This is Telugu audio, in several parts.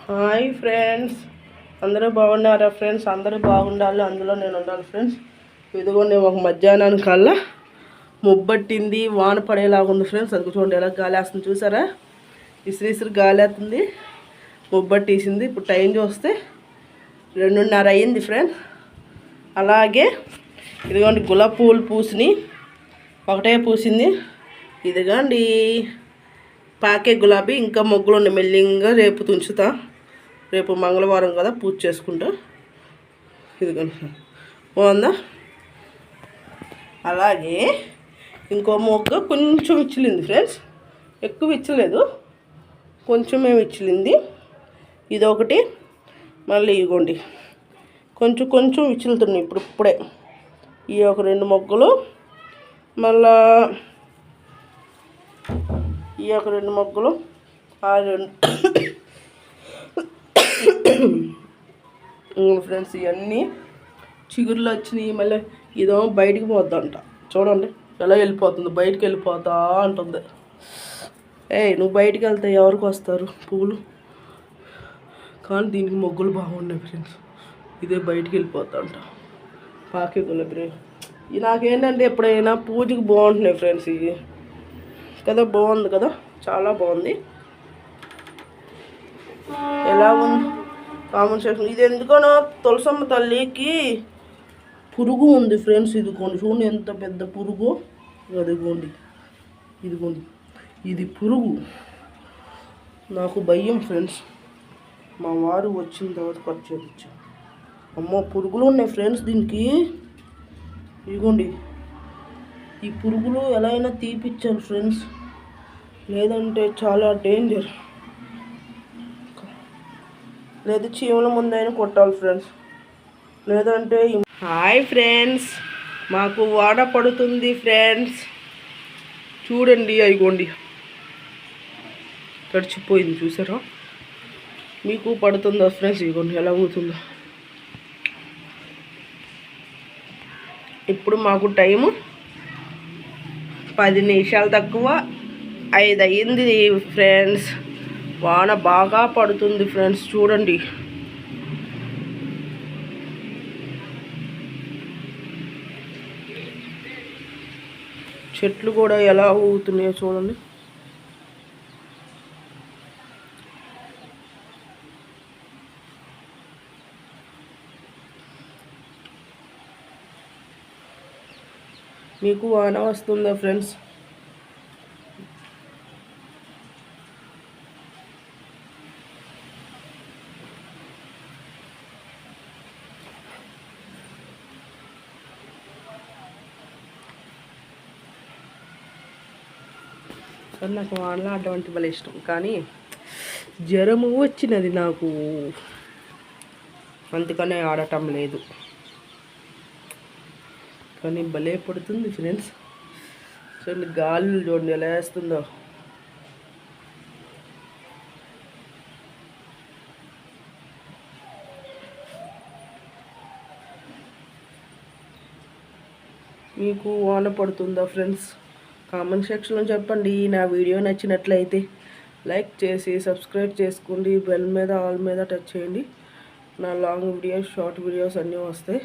హాయ్ ఫ్రెండ్స్, అందరూ బాగున్నారా ఫ్రెండ్స్? అందరూ బాగుండాలి, అందులో నేను ఉండాలి ఫ్రెండ్స్. ఇదిగోండి ఒక మధ్యాహ్నానికల్లా ముబ్బట్టింది, వాన పడేలాగా ఉంది ఫ్రెండ్స్. అది చూడండి ఎలా గాలి వేస్తుంది చూసారా? ఇసిరి గాలి వేస్తుంది, ముబ్బట్టేసింది. ఇప్పుడు టైం చూస్తే 2:30 అయ్యింది ఫ్రెండ్స్. అలాగే ఇదిగోండి గులాబీ పూలు పూసినాయి, ఒకటే పూసింది. ఇదిగోండి పాకే గులాబీ, ఇంకా మొగ్గులు ఉన్నాయి. మెల్లింగా రేపు తుంచుతా, రేపు మంగళవారం కదా, పూజ చేసుకుంటా. ఇదిగోండి బాగుందా? అలాగే ఇంకో మొగ్గ కొంచెం ఇచ్చిలింది ఫ్రెండ్స్, ఎక్కువ ఇచ్చలేదు, కొంచెమే ఇచ్చిలింది. ఇదొకటి, మళ్ళీ ఇదిగోండి కొంచెం కొంచెం ఇచ్చిలుతున్నాయి ఇప్పుడే. ఈ ఒక 2 మొగ్గలు, మళ్ళా ఈ ఒక 2 మొగ్గలు, ఆ 2 ఫ్రెండ్స్. ఇవన్నీ చిగురులు వచ్చినాయి. మళ్ళీ ఇదో బయటికి పోద్దంట, చూడండి ఎలా వెళ్ళిపోతుంది, బయటికి వెళ్ళిపోతా అంటుంది. నువ్వు బయటికి వెళ్తే ఎవరికి వస్తారు పువ్వులు? కానీ దీనికి మొగ్గులు బాగున్నాయి ఫ్రెండ్స్. ఇదే బయటికి వెళ్ళిపోతాంట పాకే గులాబీ. ఇది నాకేంటంటే ఎప్పుడైనా పూజకి బాగుంటున్నాయి ఫ్రెండ్స్ ఇవి కదా. బాగుంది కదా, చాలా బాగుంది. ఎలా ఉంది కామెంట్ సెక్షన్. ఇది ఎందుకనో తులసమ్మ తల్లికి పురుగు ఉంది ఫ్రెండ్స్. ఇదిగోండి చూడండి ఎంత పెద్ద పురుగు. అదిగోండి ఇదిగోండి, ఇది పురుగు. నాకు భయం ఫ్రెండ్స్, మా వారు వచ్చిన తర్వాత కట్ చేయించా. అమ్మో పురుగులు ఉన్నాయి ఫ్రెండ్స్ దీనికి. ఇదిగోండి ఈ పురుగులు ఎలా అయినా తీపిచ్చారు ఫ్రెండ్స్, లేదంటే చాలా డేంజర్. లేదా చీమల ముందైనా కొట్టాలి ఫ్రెండ్స్, లేదంటే. హాయ్ ఫ్రెండ్స్, మాకు వాన పడుతుంది ఫ్రెండ్స్. చూడండి అయిగోండి తడిచిపోయింది చూసారా? మీకు పడుతుందా ఫ్రెండ్స్? ఇదిగోండి ఎలా అవుతుందో. ఇప్పుడు మాకు టైము 10 నిమిషాలు తక్కువ 5 అయ్యింది ఫ్రెండ్స్. వాన బాగా పడుతుంది ఫ్రెండ్స్. చూడండి చెట్లు కూడా ఎలా ఊగుతున్నాయో చూడండి. మీకు వాన వస్తుందా ఫ్రెండ్స్? సరే, నాకు వానలో అటువంటి భలే ఇష్టం, కానీ జ్వరము వచ్చినది నాకు, అందుకనే ఆడటం లేదు. కానీ భలే పడుతుంది ఫ్రెండ్స్. చూడండి గాలి చూడండి ఎలా వేస్తుందో. మీకు వాన పడుతుందా ఫ్రెండ్స్? కామెంట్ సెక్షన్లో చెప్పండి. నా వీడియో నచ్చినట్లయితే లైక్ చేసి సబ్స్క్రైబ్ చేసుకోండి. బెల్ మీద ఆల్ మీద టచ్ చేయండి. నా లాంగ్ వీడియోస్, షార్ట్ వీడియోస్ అన్నీ వస్తాయి.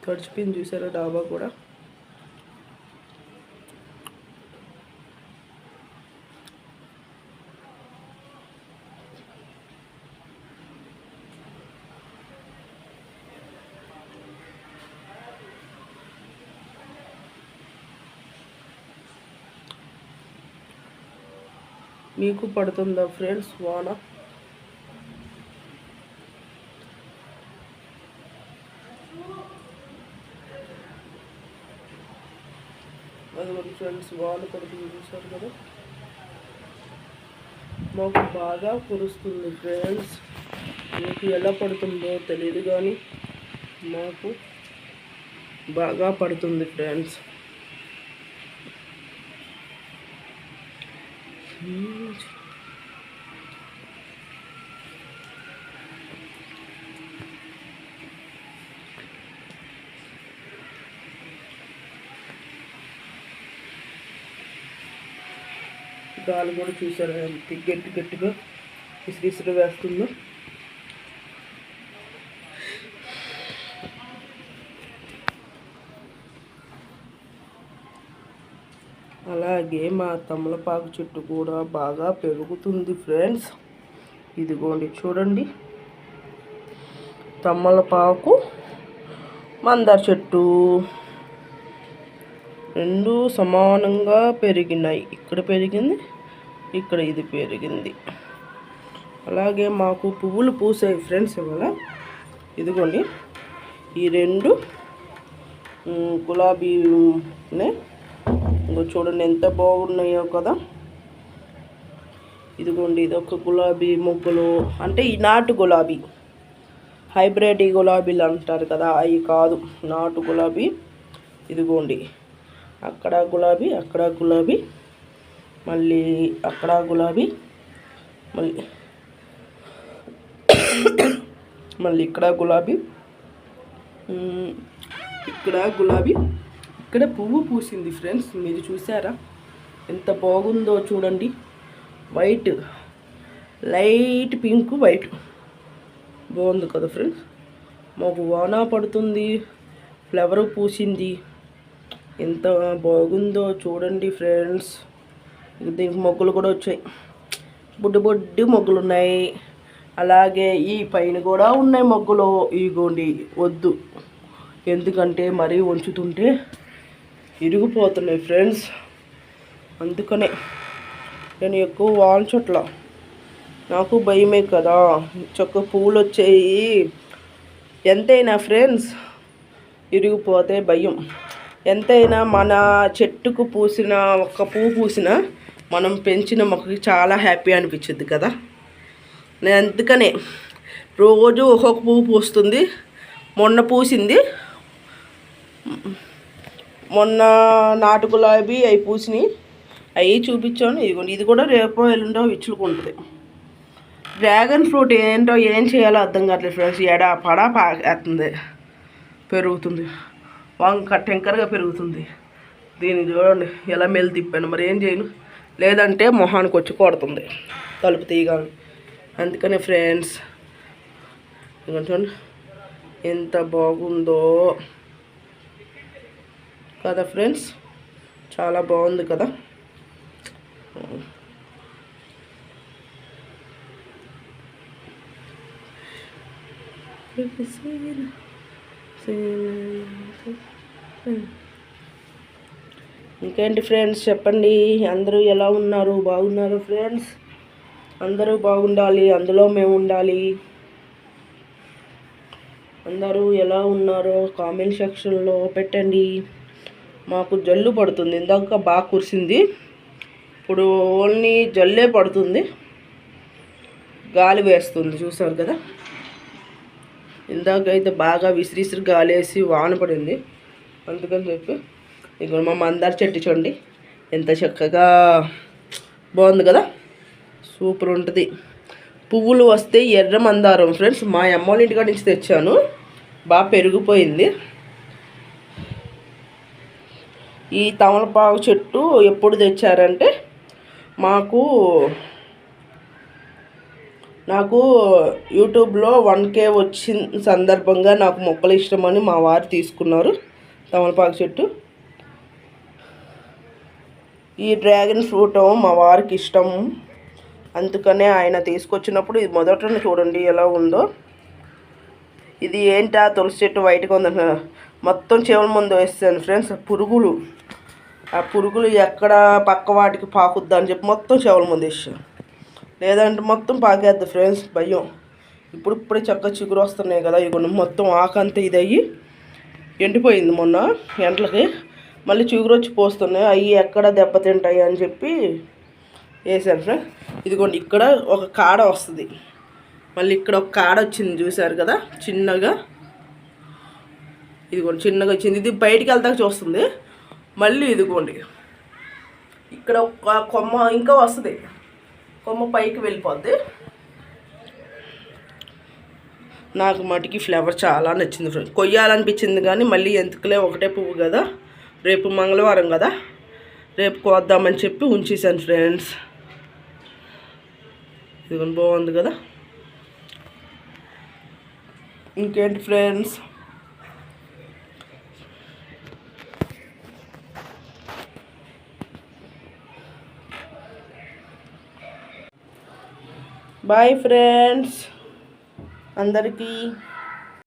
తడిచిపోయింది చూసారా డాబా కూడా. మీకు పడుతుందా ఫ్రెండ్స్ వాన? అది ఫ్రెండ్స్ వాన పడుతుంది చూసారు కదా. మాకు బాగా కురుస్తుంది ఫ్రెండ్స్. మీకు ఎలా పడుతుందో తెలియదు, కానీ మాకు బాగా పడుతుంది ఫ్రెండ్స్. గాలి కూడా చూసారు గట్టి గట్టిగా విసిరిసిరి వేస్తుందో. అలాగే మా తమలపాకు చెట్టు కూడా బాగా పెరుగుతుంది ఫ్రెండ్స్. ఇదిగోండి చూడండి, తమలపాకు మందార చెట్టు రెండు సమానంగా పెరిగినాయి. ఇక్కడ పెరిగింది, ఇక్కడ ఇది పెరిగింది. అలాగే మాకు పువ్వులు పూసాయి ఫ్రెండ్స్ ఇవాళ. ఇదిగోండి ఈ రెండు గులాబీనే, ఇంకో చూడండి ఎంత బాగున్నాయో కదా. ఇదిగోండి ఇదొక గులాబీ మొగ్గలు, అంటే ఈ నాటు గులాబీ, హైబ్రిడ్ గులాబీలు అంటారు కదా, అవి కాదు, నాటు గులాబీ. ఇదిగోండి అక్కడ గులాబీ, అక్కడ గులాబీ, మళ్ళీ అక్కడ గులాబీ, మళ్ళీ ఇక్కడ గులాబీ, ఇక్కడ గులాబీ, ఇక్కడ పువ్వు పూసింది ఫ్రెండ్స్. మీరు చూసారా ఎంత బాగుందో చూడండి. వైట్, లైట్ పింక్ వైట్, బాగుంది కదా ఫ్రెండ్స్. మాకు వాన పడుతుంది, ఫ్లవర్ పూసింది, ఎంత బాగుందో చూడండి ఫ్రెండ్స్. దీనికి మొగ్గలు కూడా వచ్చాయి, బుడ్డి బుడ్డి మొగ్గలు ఉన్నాయి. అలాగే ఈ పైన కూడా ఉన్నాయి మొగ్గలు. ఇగోండి వద్దు, ఎందుకంటే మరీ ఉంచుతుంటే ఇరిగిపోతున్నాయి ఫ్రెండ్స్. అందుకనే నేను ఎక్కువ వాల్చట్ల, నాకు భయమే కదా. చక్క పువ్వులు వచ్చాయి, ఎంతైనా ఫ్రెండ్స్ ఇరిగిపోతే భయం. ఎంతైనా మన చెట్టుకు పూసిన ఒక్క పువ్వు పూసిన మనం పెంచిన మొక్కకి చాలా హ్యాపీ అనిపించింది కదా. నేను అందుకనే రోజు ఒక్కొక్క పువ్వు పూస్తుంది. మొన్న పూసింది, మొన్న నాటు గులాబీ అవి పూసినాయి, అవి చూపించాను. ఇదిగోండి ఇది కూడా రేపో ఎల్లుండో విచ్చుకుంటుంది. డ్రాగన్ ఫ్రూట్ ఏంటో ఏం చేయాలో అర్థం కావట్లేదు ఫ్రెండ్స్. ఎడా పడా పాకేస్తుంది, పెరుగుతుంది, వంక టెంకర్గా పెరుగుతుంది. దీన్ని చూడండి ఎలా మెల్లి తిప్పాను, మరి ఏం చేయను, లేదంటే మొహానికి వచ్చి కొడుతుంది తలుపు తీయగానే. అందుకనే ఫ్రెండ్స్ చూడండి ఎంత బాగుందో కదా ఫ్రెండ్స్, చాలా బాగుంది కదా. ఇంకేంటి ఫ్రెండ్స్ చెప్పండి, అందరూ ఎలా ఉన్నారు? బాగున్నారు ఫ్రెండ్స్? అందరూ బాగుండాలి, అందులో మేము ఉండాలి. అందరూ ఎలా ఉన్నారో కామెంట్ సెక్షన్లో పెట్టండి. మాకు జల్లు పడుతుంది, ఇందాక బాగా కురిసింది, ఇప్పుడు ఓన్లీ జల్లే పడుతుంది, గాలి వేస్తుంది చూసారు కదా. ఇందాకైతే బాగా విసిరిసిరి గాలేసి వాన పడింది, అందుకని చెప్పి. ఇక్కడ మా మందార చెట్టు చూడండి ఎంత చక్కగా బాగుంది కదా, సూపర్ ఉంటుంది. పువ్వులు వస్తే ఎర్ర మందారం ఫ్రెండ్స్, మా అమ్మోళ్ళ ఇంటికాడ నుంచి తెచ్చాను, బాగా పెరిగిపోయింది. ఈ తమలపాకు చెట్టు ఎప్పుడు తెచ్చారంటే నాకు యూట్యూబ్లో 1K వచ్చిన సందర్భంగా నాకు మొక్కలు ఇష్టమని మా వారు తీసుకున్నారు తమలపాకు చెట్టు. ఈ డ్రాగన్ ఫ్రూట్ మా వారికి ఇష్టం, అందుకనే ఆయన తీసుకొచ్చినప్పుడు ఇది మొదట చూడండి ఎలా ఉందో. ఇది ఏంటా తులసి చెట్టు వైట్గా ఉందంట, మొత్తం చెవుల ముందు వేస్తాను ఫ్రెండ్స్. పురుగులు, ఆ పురుగులు ఎక్కడ పక్క వాటికి పాకుద్దా అని చెప్పి మొత్తం చెవుల ముందు వేసాను, లేదంటే మొత్తం పాకేద్ది ఫ్రెండ్స్, భయం. ఇప్పుడే చక్క చిగురు వస్తున్నాయి కదా, ఇవి మొత్తం ఆకంతా ఇది అయ్యి ఎండిపోయింది మొన్న ఎండలకి, మళ్ళీ చిగురు వచ్చి పోస్తున్నాయి, అవి ఎక్కడ దెబ్బతింటాయి అని చెప్పి వేసాను ఫ్రెండ్స్. ఇదిగోండి ఇక్కడ ఒక కాడ వస్తుంది, మళ్ళీ ఇక్కడ ఒక కాడ వచ్చింది చూసారు కదా చిన్నగా, ఇదిగోండి చిన్నగా వచ్చింది, ఇది బయటికి వెళ్తాక చూస్తుంది. మళ్ళీ ఇదిగోండి ఇక్కడ ఒక కొమ్మ ఇంకా వస్తుంది, కొమ్మ పైకి వెళ్ళిపోద్ది. నాకు మటుకి ఫ్లేవర్ చాలా నచ్చింది ఫ్రెండ్స్, కొయ్యాలనిపించింది కానీ మళ్ళీ ఎందుకులే ఒకటే పువ్వు కదా, రేపు మంగళవారం కదా, రేపు కోద్దామని చెప్పి ఉంచేసాను ఫ్రెండ్స్. ఇదిగోండి బాగుంది కదా. ఇంకేంటి ఫ్రెండ్స్, బాయ్ ఫ్రెండ్స్ అందరికీ.